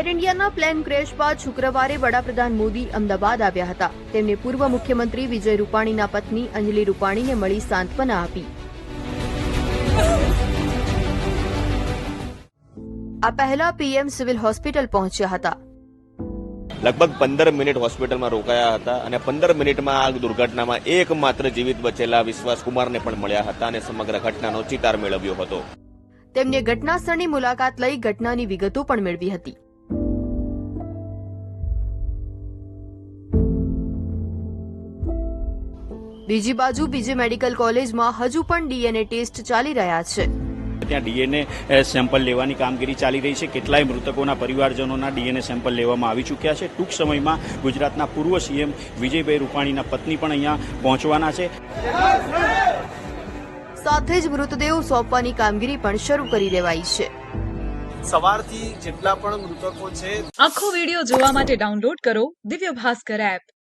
Air ઇન્ડિયાના plane crash બાદ શુક્રવારે વડાપ્રધાન મોદી અમદાવાદ આવ્યા હતા. તેમને પૂર્વ મુખ્યમંત્રી વિજય રૂપાણીના પત્ની અંજલિ રૂપાણીને મળી સાંત્વના આપી. આ પહેલા પીએમ સિવિલ હોસ્પિટલ પહોંચ્યા હતા. લગભગ 15 મિનિટ હોસ્પિટલમાં રોકાયા હતા અને 15 મિનિટમાં આ દુર્ઘટનામાં એકમાત્ર જીવિત બચેલા વિશ્વાસ કુમારને પણ મળ્યા હતા અને સમગ્ર ઘટનાનો ચિતાર મેળવ્યો હતો. તેમને ઘટના સ્થળની મુલાકાત લઈ ઘટનાની વિગતો પણ મેળવી હતી. બીજી બાજુ બીજે મેડિકલ કોલેજમાં હજુ પણ ડીએનએ ટેસ્ટ ચાલી રહ્યા છે. ત્યાં ડીએનએ સેમ્પલ લેવાની કામગીરી ચાલી રહી છે. કેટલાય મૃતકોના પરિવારજનોના ડીએનએ સેમ્પલ લેવામાં આવી ચૂક્યા છે. ટૂંક સમયમાં ગુજરાતના પૂર્વ સીએમ વિજયભાઈ રૂપાણીના પત્ની પણ અહીંયા પહોંચવાના છે. સાથે જ મૃતદેહો સોંપવાની કામગીરી પણ શરૂ કરી દેવાઈ છે. સવારથી જેટલા પણ મૃતકો છે આખો વિડિયો જોવા માટે ડાઉનલોડ કરો દિવ્ય ભાસ્કર એપ.